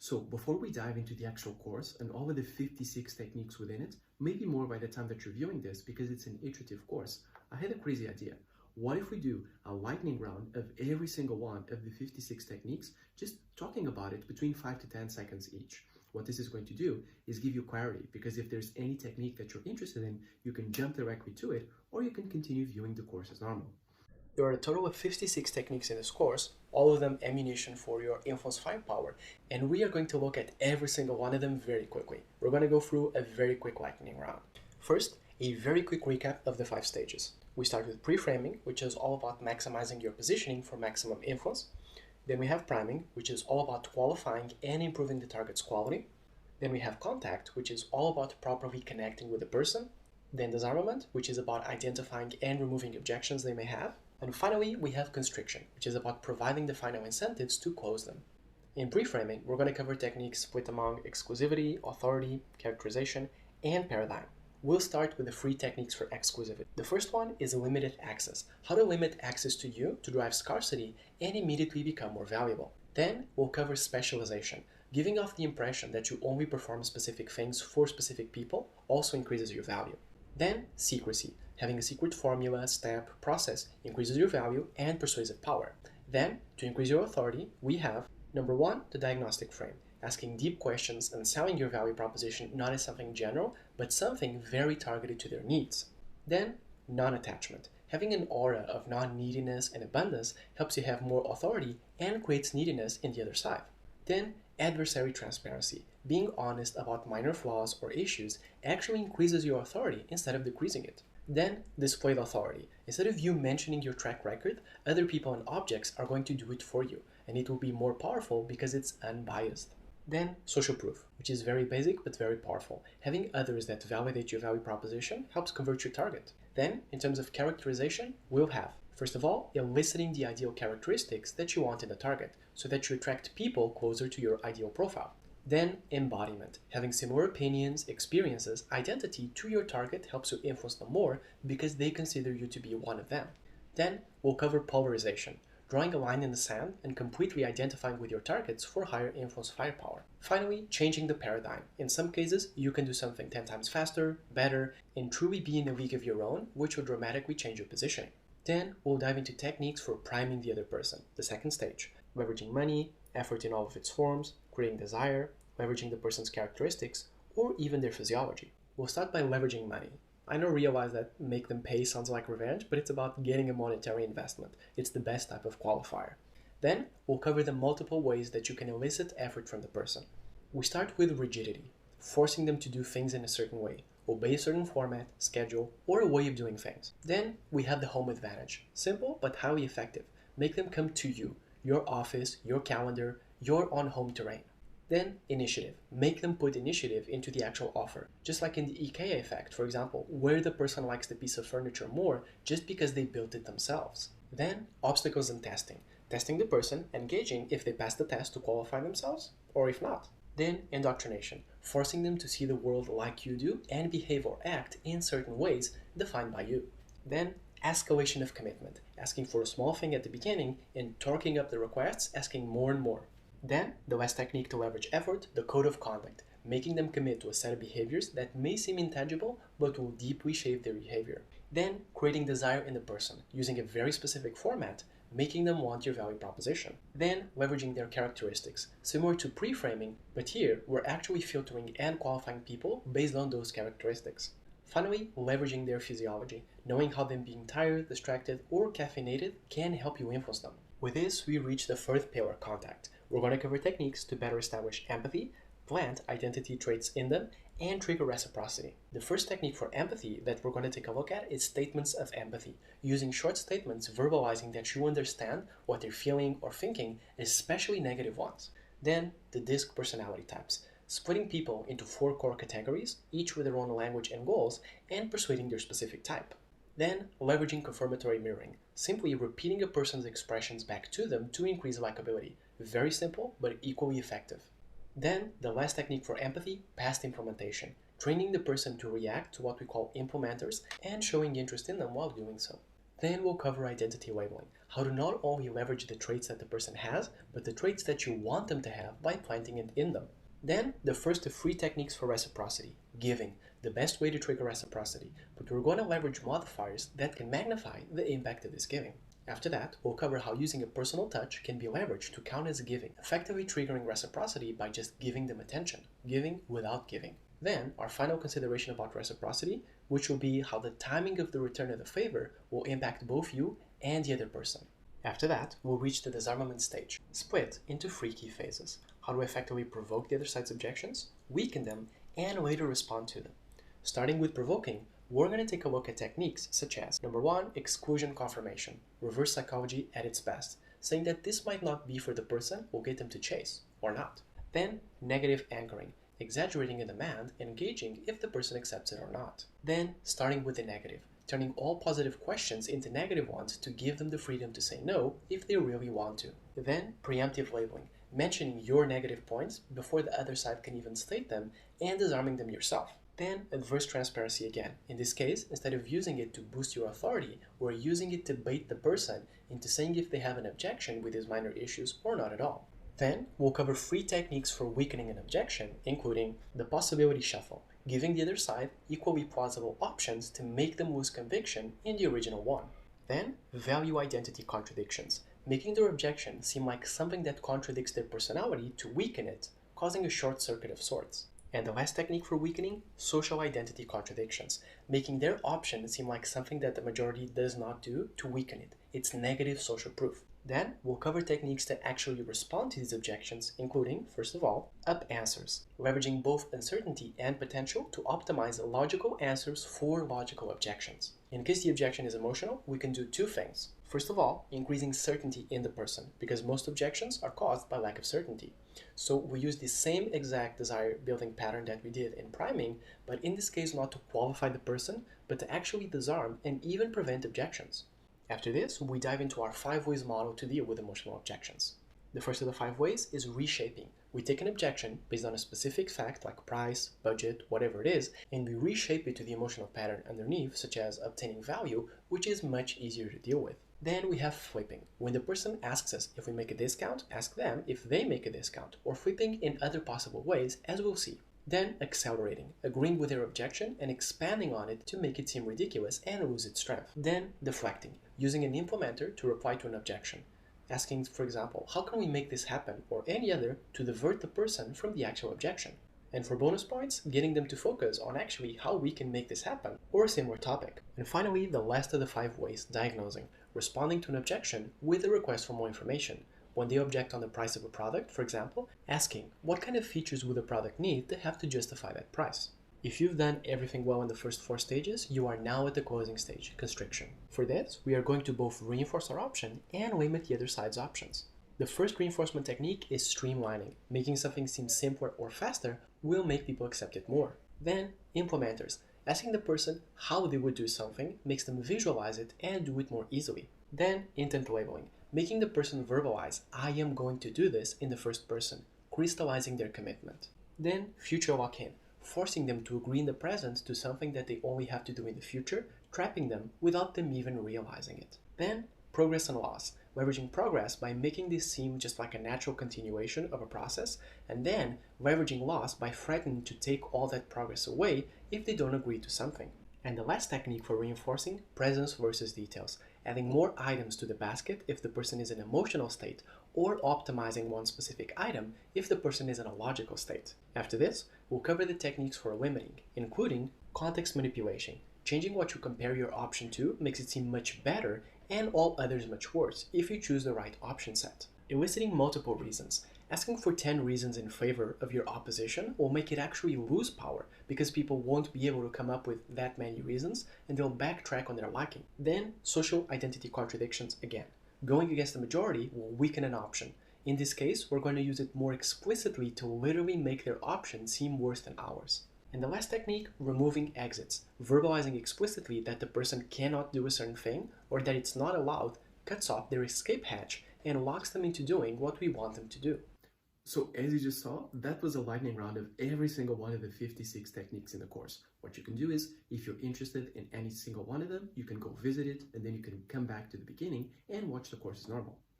So before we dive into the actual course and all of the 56 techniques within it, maybe more by the time that you're viewing this because it's an iterative course, I had a crazy idea. What if we do a lightning round of every single one of the 56 techniques, just talking about it between 5 to 10 seconds each? What this is going to do is give you clarity, because if there's any technique that you're interested in, you can jump directly to it, or you can continue viewing the course as normal. There are a total of 56 techniques in this course, all of them ammunition for your influence firepower, and we are going to look at every single one of them very quickly. We're going to go through a very quick lightning round. First, a very quick recap of the 5 stages. We start with pre-framing, which is all about maximizing your positioning for maximum influence. Then we have priming, which is all about qualifying and improving the target's quality. Then we have contact, which is all about properly connecting with the person. Then disarmament, which is about identifying and removing objections they may have. And finally, we have constriction, which is about providing the final incentives to close them. In pre-framing, we're going to cover techniques split among exclusivity, authority, characterization, and paradigm. We'll start with the 3 techniques for exclusivity. The first one is limited access, how to limit access to you to drive scarcity and immediately become more valuable. Then we'll cover specialization. Giving off the impression that you only perform specific things for specific people also increases your value. Then secrecy. Having a secret formula, step, process increases your value and persuasive power. Then, to increase your authority, we have number 1, the diagnostic frame, asking deep questions and selling your value proposition not as something general, but something very targeted to their needs. Then, non-attachment. Having an aura of non-neediness and abundance helps you have more authority and creates neediness in the other side. Then, adversary transparency. Being honest about minor flaws or issues actually increases your authority instead of decreasing it. Then, displayed authority. Instead of you mentioning your track record, other people and objects are going to do it for you, and it will be more powerful because it's unbiased. Then, social proof, which is very basic but very powerful. Having others that validate your value proposition helps convert your target. Then, in terms of characterization, we'll have, first of all, eliciting the ideal characteristics that you want in a target, so that you attract people closer to your ideal profile. Then, embodiment. Having similar opinions, experiences, identity to your target helps you influence them more because they consider you to be one of them. Then, we'll cover polarization, drawing a line in the sand and completely identifying with your targets for higher influence firepower. Finally, changing the paradigm. In some cases, you can do something 10 times faster, better, and truly be in a league of your own, which will dramatically change your positioning. Then, we'll dive into techniques for priming the other person, the second stage, leveraging money, effort in all of its forms, creating desire, leveraging the person's characteristics, or even their physiology. We'll start by leveraging money. I know realize that make them pay sounds like revenge, but it's about getting a monetary investment. It's the best type of qualifier. Then, we'll cover the multiple ways that you can elicit effort from the person. We start with rigidity, forcing them to do things in a certain way, obey a certain format, schedule, or a way of doing things. Then, we have the home advantage. Simple but highly effective. Make them come to you, your office, your calendar, your on home terrain. Then, initiative. Make them put initiative into the actual offer. Just like in the IKEA effect, for example, where the person likes the piece of furniture more just because they built it themselves. Then, obstacles and testing. Testing the person and gauging if they pass the test to qualify themselves, or if not. Then, indoctrination. Forcing them to see the world like you do and behave or act in certain ways defined by you. Then, escalation of commitment. Asking for a small thing at the beginning and torquing up the requests, asking more and more. Then, the last technique to leverage effort, the code of conduct, making them commit to a set of behaviors that may seem intangible but will deeply shape their behavior. Then, creating desire in the person, using a very specific format, making them want your value proposition. Then, leveraging their characteristics, similar to pre-framing, but here we're actually filtering and qualifying people based on those characteristics. Finally, leveraging their physiology, knowing how them being tired, distracted, or caffeinated can help you influence them. With this, we reach the 3rd pillar, contact. We're going to cover techniques to better establish empathy, plant identity traits in them, and trigger reciprocity. The first technique for empathy that we're going to take a look at is statements of empathy, using short statements verbalizing that you understand what they're feeling or thinking, especially negative ones. Then, the DISC personality types, splitting people into 4 core categories, each with their own language and goals, and persuading their specific type. Then, leveraging confirmatory mirroring, simply repeating a person's expressions back to them to increase likability. Very simple, but equally effective. Then, the last technique for empathy, past implementation, training the person to react to what we call implementers and showing interest in them while doing so. Then we'll cover identity labeling, how to not only leverage the traits that the person has, but the traits that you want them to have by planting it in them. Then, the first of 3 techniques for reciprocity, giving, the best way to trigger reciprocity, but we're going to leverage modifiers that can magnify the impact of this giving. After that, we'll cover how using a personal touch can be leveraged to count as giving, effectively triggering reciprocity by just giving them attention, giving without giving. Then, our final consideration about reciprocity, which will be how the timing of the return of the favor will impact both you and the other person. After that, we'll reach the disarmament stage, split into 3 key phases: how to effectively provoke the other side's objections, weaken them, and later respond to them. Starting with provoking, we're going to take a look at techniques such as number 1, exclusion confirmation, reverse psychology at its best, saying that this might not be for the person will get them to chase, or not. Then, negative anchoring, exaggerating a demand and gauging if the person accepts it or not. Then, starting with the negative, turning all positive questions into negative ones to give them the freedom to say no if they really want to. Then, preemptive labeling, mentioning your negative points before the other side can even state them and disarming them yourself. Then, adverse transparency again. In this case, instead of using it to boost your authority, we're using it to bait the person into saying if they have an objection with these minor issues or not at all. Then, we'll cover 3 techniques for weakening an objection, including the possibility shuffle, giving the other side equally plausible options to make them lose conviction in the original one. Then, value identity contradictions, making their objection seem like something that contradicts their personality to weaken it, causing a short circuit of sorts. And the last technique for weakening, social identity contradictions, making their option seem like something that the majority does not do to weaken it. It's negative social proof. Then, we'll cover techniques to actually respond to these objections, including, first of all, up answers, leveraging both uncertainty and potential to optimize logical answers for logical objections. In case the objection is emotional, we can do 2 things. First of all, increasing certainty in the person, because most objections are caused by lack of certainty. So we use the same exact desire building pattern that we did in priming, but in this case not to qualify the person, but to actually disarm and even prevent objections. After this, we dive into our 5 ways model to deal with emotional objections. The first of the 5 ways is reshaping. We take an objection based on a specific fact like price, budget, whatever it is, and we reshape it to the emotional pattern underneath, such as obtaining value, which is much easier to deal with. Then we have flipping. When the person asks us if we make a discount, ask them if they make a discount, or flipping in other possible ways, as we'll see. Then accelerating, agreeing with their objection and expanding on it to make it seem ridiculous and lose its strength. Then deflecting, using an implementer to reply to an objection. Asking, for example, how can we make this happen, or any other, to divert the person from the actual objection. And for bonus points, getting them to focus on actually how we can make this happen, or a similar topic. And finally, the last of the 5 ways, diagnosing, responding to an objection with a request for more information. When they object on the price of a product, for example, asking, what kind of features would the product need to have to justify that price? If you've done everything well in the first 4 stages, you are now at the closing stage, constriction. For this, we are going to both reinforce our option and limit the other side's options. The first reinforcement technique is streamlining. Making something seem simpler or faster will make people accept it more. Then, implementers. Asking the person how they would do something makes them visualize it and do it more easily. Then, intent labeling. Making the person verbalize, I am going to do this in the first person, crystallizing their commitment. Then, future lock-in. Forcing them to agree in the present to something that they only have to do in the future, trapping them without them even realizing it. Then, progress and loss. Leveraging progress by making this seem just like a natural continuation of a process, and then leveraging loss by threatening to take all that progress away if they don't agree to something. And the last technique for reinforcing, presence versus details, adding more items to the basket if the person is in an emotional state, or optimizing one specific item if the person is in a logical state. After this, we'll cover the techniques for limiting, including context manipulation. Changing what you compare your option to makes it seem much better and all others much worse if you choose the right option set. Eliciting multiple reasons. Asking for 10 reasons in favor of your opposition will make it actually lose power because people won't be able to come up with that many reasons and they'll backtrack on their liking. Then, social identity contradictions again. Going against the majority will weaken an option. In this case, we're going to use it more explicitly to literally make their option seem worse than ours. And the last technique, removing exits. Verbalizing explicitly that the person cannot do a certain thing or that it's not allowed cuts off their escape hatch and locks them into doing what we want them to do. So as you just saw, that was a lightning round of every single one of the 56 techniques in the course. What you can do is, if you're interested in any single one of them, you can go visit it, and then you can come back to the beginning and watch the course as normal.